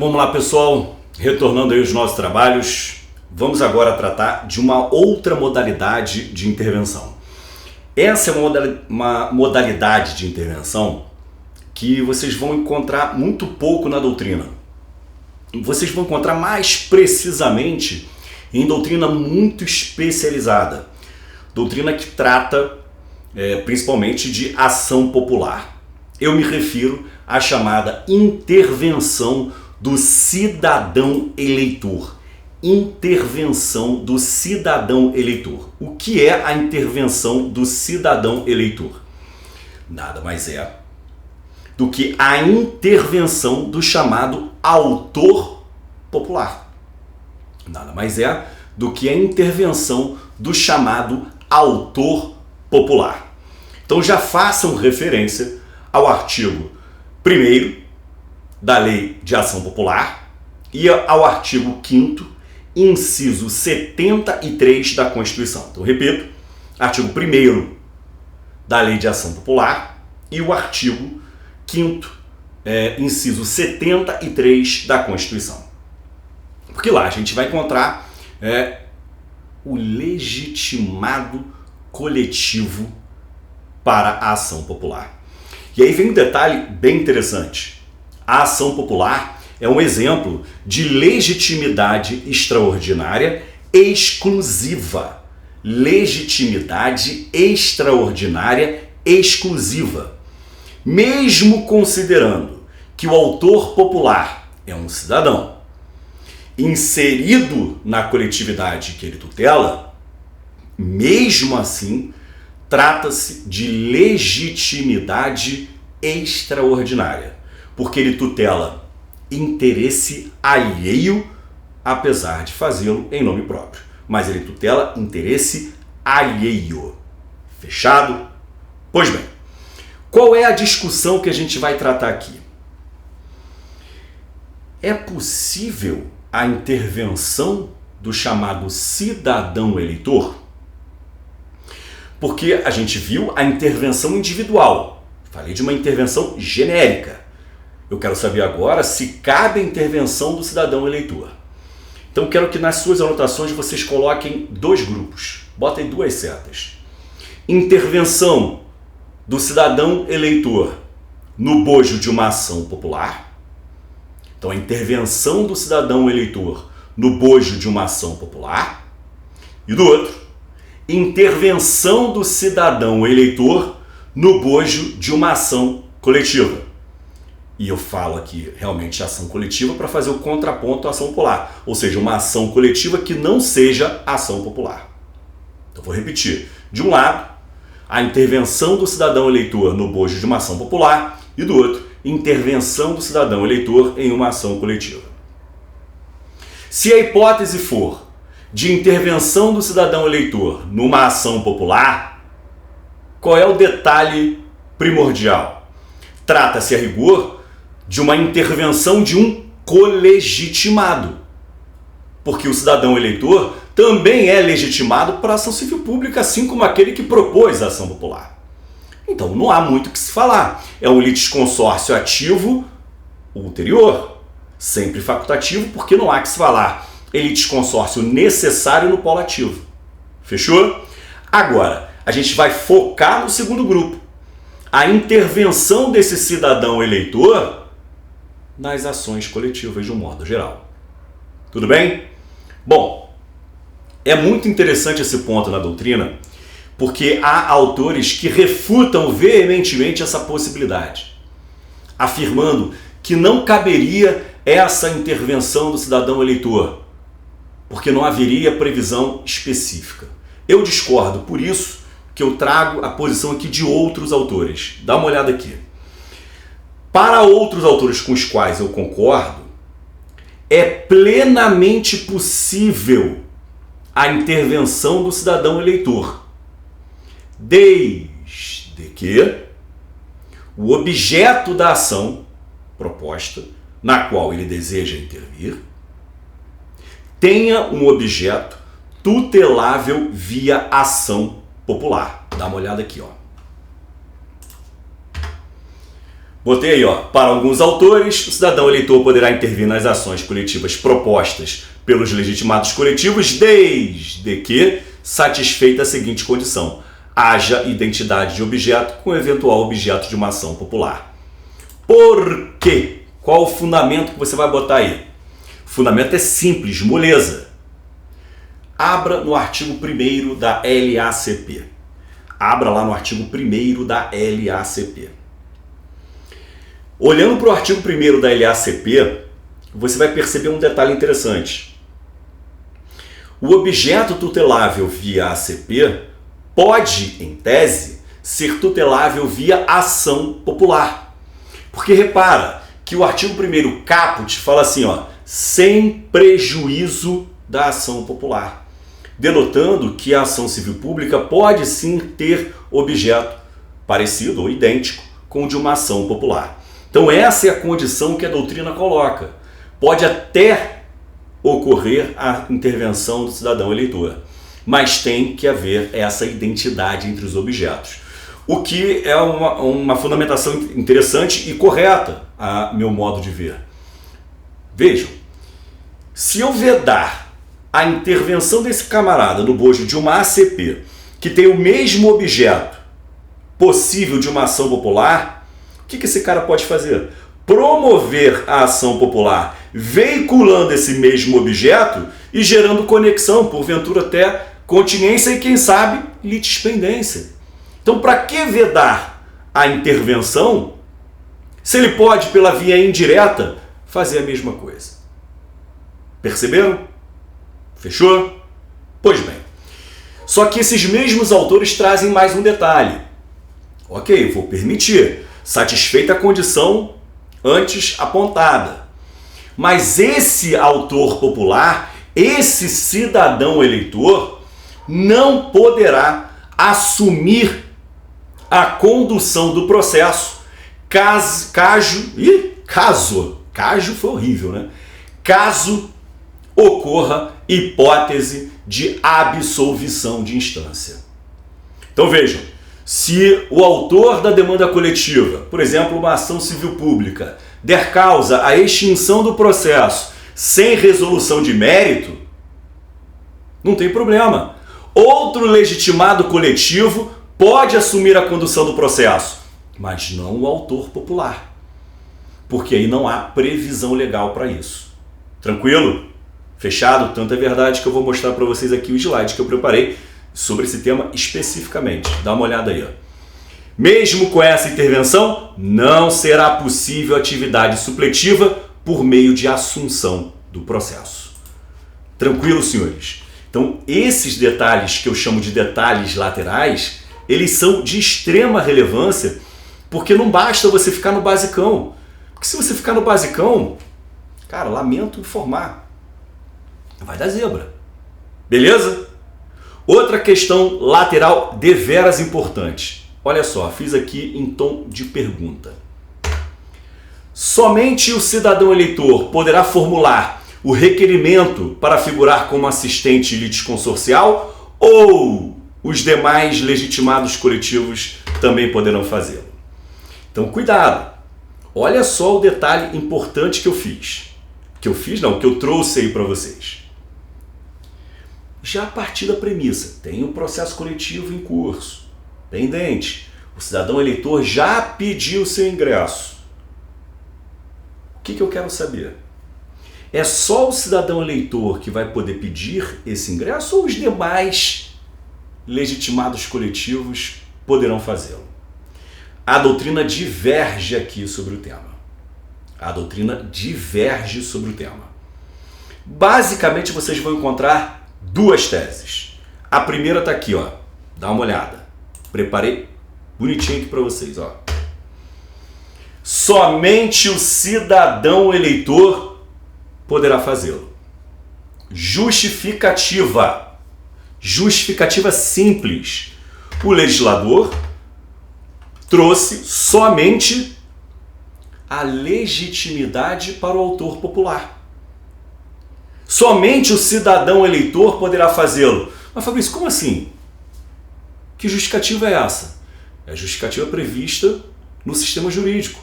Vamos lá, pessoal, retornando aí aos nossos trabalhos, vamos agora tratar de uma outra modalidade de intervenção. Essa é uma modalidade de intervenção que vocês vão encontrar muito pouco na doutrina. Vocês vão encontrar mais precisamente em doutrina muito especializada. Doutrina que trata principalmente de ação popular. Eu me refiro à chamada intervenção do cidadão eleitor. Intervenção do cidadão eleitor. O que é a intervenção do cidadão eleitor? Nada mais é do que a intervenção do chamado autor popular. Nada mais é do que a intervenção do chamado autor popular. Então já façam referência ao artigo 1º da Lei de Ação Popular e ao artigo 5º, inciso 73 da Constituição. Então, repito, artigo 1º da Lei de Ação Popular e o artigo 5º, inciso 73 da Constituição. Porque lá a gente vai encontrar o legitimado coletivo para a ação popular. E aí vem um detalhe bem interessante. A ação popular é um exemplo de legitimidade extraordinária exclusiva. Legitimidade extraordinária exclusiva. Mesmo considerando que o autor popular é um cidadão inserido na coletividade que ele tutela, mesmo assim, trata-se de legitimidade extraordinária, porque ele tutela interesse alheio, apesar de fazê-lo em nome próprio. Mas ele tutela interesse alheio. Fechado? Pois bem, qual é a discussão que a gente vai tratar aqui? É possível a intervenção do chamado cidadão eleitor? Porque a gente viu a intervenção individual. Falei de uma intervenção genérica. Eu quero saber agora se cabe a intervenção do cidadão eleitor. Então quero que nas suas anotações vocês coloquem dois grupos. Botem duas setas. Intervenção do cidadão eleitor no bojo de uma ação popular. Então a intervenção do cidadão eleitor no bojo de uma ação popular. E do outro, intervenção do cidadão eleitor no bojo de uma ação coletiva. E eu falo aqui realmente ação coletiva para fazer o contraponto à ação popular, ou seja, uma ação coletiva que não seja ação popular. Então vou repetir. De um lado, a intervenção do cidadão eleitor no bojo de uma ação popular e do outro, intervenção do cidadão eleitor em uma ação coletiva. Se a hipótese for de intervenção do cidadão eleitor numa ação popular, qual é o detalhe primordial? Trata-se a rigor de uma intervenção de um colegitimado, porque o cidadão eleitor também é legitimado para a ação civil pública, assim como aquele que propôs a ação popular. Então não há muito o que se falar. É um litisconsórcio ativo ulterior, sempre facultativo, porque não há que se falar. É litisconsórcio necessário no polo ativo. Fechou? Agora, a gente vai focar no segundo grupo. A intervenção desse cidadão eleitor nas ações coletivas de um modo geral. Tudo bem? Bom, é muito interessante esse ponto na doutrina, porque há autores que refutam veementemente essa possibilidade, afirmando que não caberia essa intervenção do cidadão eleitor, porque não haveria previsão específica. Eu discordo, por isso que eu trago a posição aqui de outros autores. Dá uma olhada aqui. Para outros autores com os quais eu concordo, é plenamente possível a intervenção do cidadão eleitor, desde que o objeto da ação proposta, na qual ele deseja intervir, tenha um objeto tutelável via ação popular. Dá uma olhada aqui, ó. Botei aí, ó, para alguns autores, o cidadão eleitor poderá intervir nas ações coletivas propostas pelos legitimados coletivos, desde que satisfeita a seguinte condição: haja identidade de objeto com eventual objeto de uma ação popular. Por quê? Qual o fundamento que você vai botar aí? O fundamento é simples, moleza. Abra no artigo 1º da LACP. Abra lá no artigo 1º da LACP. Olhando para o artigo 1º da LACP, você vai perceber um detalhe interessante. O objeto tutelável via ACP pode, em tese, ser tutelável via ação popular. Porque repara que o artigo 1º caput fala assim, ó, sem prejuízo da ação popular, denotando que a ação civil pública pode sim ter objeto parecido ou idêntico com o de uma ação popular. Então essa é a condição que a doutrina coloca. Pode até ocorrer a intervenção do cidadão eleitor, mas tem que haver essa identidade entre os objetos. O que é uma fundamentação interessante e correta, a meu modo de ver. Vejam, se eu vedar a intervenção desse camarada no bojo de uma ACP que tem o mesmo objeto possível de uma ação popular, o que esse cara pode fazer? Promover a ação popular, veiculando esse mesmo objeto e gerando conexão, porventura até continência e, quem sabe, litispendência. Então, para que vedar a intervenção se ele pode, pela via indireta, fazer a mesma coisa? Perceberam? Fechou? Pois bem. Só que esses mesmos autores trazem mais um detalhe. Ok, vou permitir, satisfeita a condição antes apontada. Mas esse autor popular, esse cidadão eleitor, não poderá assumir a condução do processo caso foi horrível, né? Caso ocorra hipótese de absolvição de instância. Então vejam, se o autor da demanda coletiva, por exemplo, uma ação civil pública, der causa à extinção do processo sem resolução de mérito, não tem problema. Outro legitimado coletivo pode assumir a condução do processo, mas não o autor popular, porque aí não há previsão legal para isso. Tranquilo? Fechado? Tanto é verdade que eu vou mostrar para vocês aqui o slide que eu preparei sobre esse tema especificamente. Dá uma olhada aí, ó. Mesmo com essa intervenção, não será possível atividade supletiva por meio de assunção do processo. Tranquilo, senhores? Então, esses detalhes que eu chamo de detalhes laterais, eles são de extrema relevância, porque não basta você ficar no basicão. Porque se você ficar no basicão, cara, lamento informar, vai dar zebra. Beleza? Outra questão lateral deveras importante. Olha só, fiz aqui em tom de pergunta. Somente o cidadão eleitor poderá formular o requerimento para figurar como assistente litisconsorcial ou os demais legitimados coletivos também poderão fazê-lo? Então, cuidado. Olha só o detalhe importante que eu fiz. Que eu trouxe aí para vocês. Já a partir da premissa, tem um processo coletivo em curso, pendente. O cidadão eleitor já pediu seu ingresso. O que eu quero saber? É só o cidadão eleitor que vai poder pedir esse ingresso ou os demais legitimados coletivos poderão fazê-lo? A doutrina diverge aqui sobre o tema. Basicamente, vocês vão encontrar duas teses. A primeira está aqui, ó. Dá uma olhada. Preparei bonitinho aqui para vocês, ó. Somente o cidadão eleitor poderá fazê-lo. Justificativa. Justificativa simples. O legislador trouxe somente a legitimidade para o autor popular. Somente o cidadão eleitor poderá fazê-lo. Mas, Fabrício, como assim? Que justificativa é essa? É a justificativa prevista no sistema jurídico.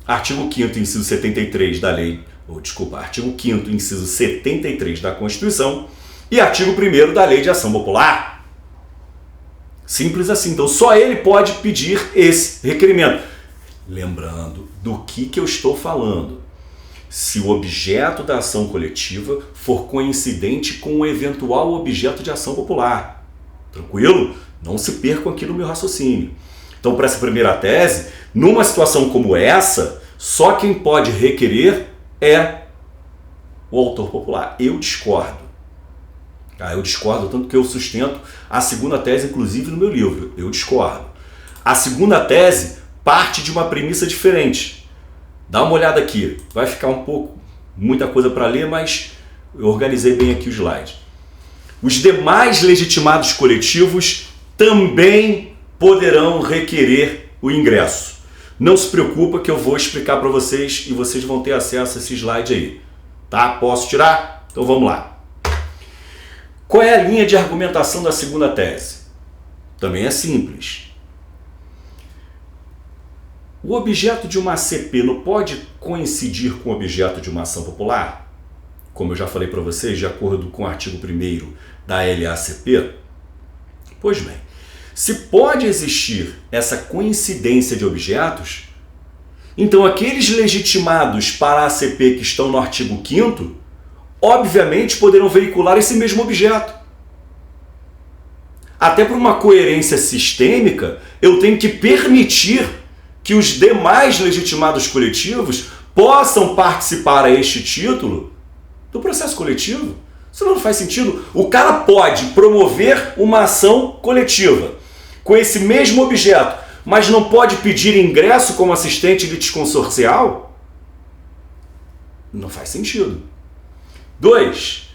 artigo 5º, inciso 73 da lei, artigo 5º, inciso 73 da Constituição e artigo 1º da Lei de Ação Popular. Simples assim. Então, só ele pode pedir esse requerimento. Lembrando do que eu estou falando. Se o objeto da ação coletiva for coincidente com o eventual objeto de ação popular. Tranquilo? Não se percam aqui no meu raciocínio. Então, para essa primeira tese, numa situação como essa, só quem pode requerer é o autor popular. Eu discordo. Eu discordo, tanto que eu sustento a segunda tese, inclusive, no meu livro. Eu discordo. A segunda tese parte de uma premissa diferente. Dá uma olhada aqui. Vai ficar muita coisa para ler, mas eu organizei bem aqui o slide. Os demais legitimados coletivos também poderão requerer o ingresso. Não se preocupa que eu vou explicar para vocês e vocês vão ter acesso a esse slide aí. Tá? Posso tirar? Então vamos lá. Qual é a linha de argumentação da segunda tese? Também é simples. O objeto de uma ACP não pode coincidir com o objeto de uma ação popular? Como eu já falei para vocês, de acordo com o artigo 1º da LACP? Pois bem, se pode existir essa coincidência de objetos, então aqueles legitimados para a ACP que estão no artigo 5º, obviamente poderão veicular esse mesmo objeto. Até por uma coerência sistêmica, eu tenho que permitir que os demais legitimados coletivos possam participar a este título do processo coletivo. Isso não faz sentido. O cara pode promover uma ação coletiva com esse mesmo objeto, mas não pode pedir ingresso como assistente litisconsorcial? Não faz sentido. 2.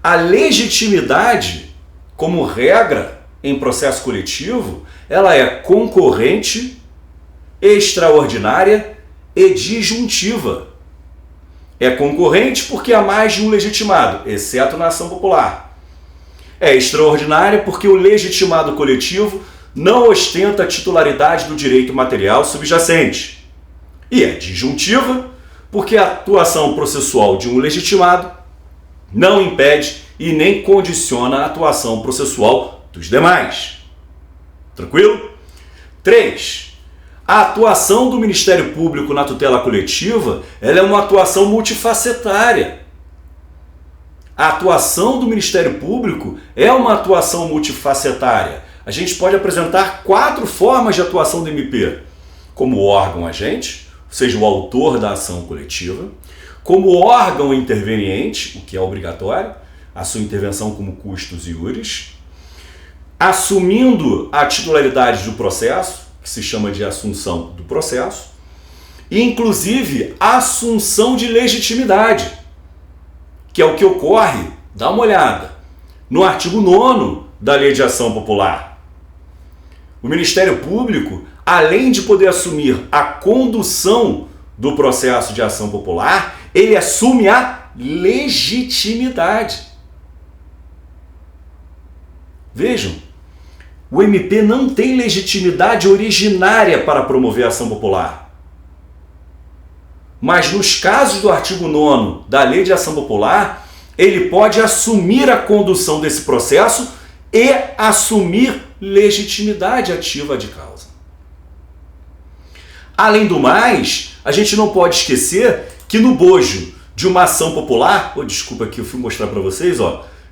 A legitimidade, como regra em processo coletivo, ela é concorrente, extraordinária e disjuntiva. É concorrente porque há mais de um legitimado, exceto na ação popular. É extraordinária porque o legitimado coletivo não ostenta a titularidade do direito material subjacente. E é disjuntiva porque a atuação processual de um legitimado não impede e nem condiciona a atuação processual dos demais. Tranquilo? 3. A atuação do Ministério Público na tutela coletiva, ela é uma atuação multifacetária. A atuação do Ministério Público é uma atuação multifacetária. A gente pode apresentar 4 formas de atuação do MP. Como órgão agente, ou seja, o autor da ação coletiva. Como órgão interveniente, o que é obrigatório, a sua intervenção como custos e iures. Assumindo a titularidade do processo, que se chama de assunção do processo. E, inclusive, assunção de legitimidade, que é o que ocorre, dá uma olhada, no artigo 9º da Lei de Ação Popular. O Ministério Público, além de poder assumir a condução do processo de ação popular, ele assume a legitimidade. Vejam, o MP não tem legitimidade originária para promover a ação popular. Mas nos casos do artigo 9º da Lei de Ação Popular, ele pode assumir a condução desse processo e assumir legitimidade ativa de causa. Além do mais, a gente não pode esquecer que no bojo de uma ação popular, desculpa aqui, eu fui mostrar para vocês,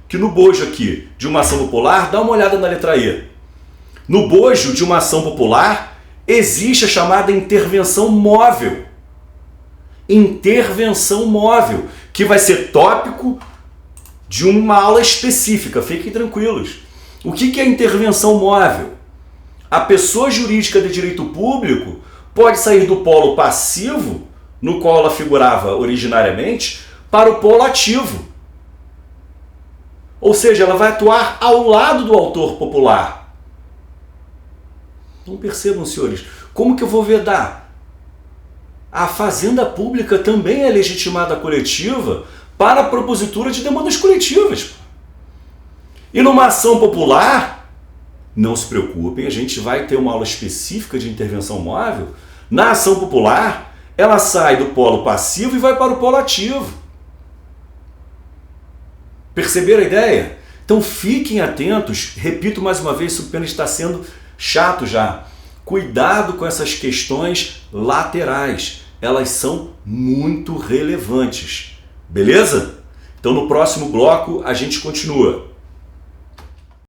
que no bojo aqui de uma ação popular, dá uma olhada na letra E. No bojo de uma ação popular, existe a chamada intervenção móvel. Intervenção móvel, que vai ser tópico de uma aula específica, fiquem tranquilos. O que é intervenção móvel? A pessoa jurídica de direito público pode sair do polo passivo, no qual ela figurava originariamente, para o polo ativo. Ou seja, ela vai atuar ao lado do autor popular. Então percebam, senhores, como que eu vou vedar? A fazenda pública também é legitimada coletiva para a propositura de demandas coletivas. E numa ação popular, não se preocupem, a gente vai ter uma aula específica de intervenção móvel. Na ação popular, ela sai do polo passivo e vai para o polo ativo. Perceberam a ideia? Então fiquem atentos, repito mais uma vez, isso apenas está sendo chato já. Cuidado com essas questões laterais, elas são muito relevantes, beleza? Então no próximo bloco a gente continua.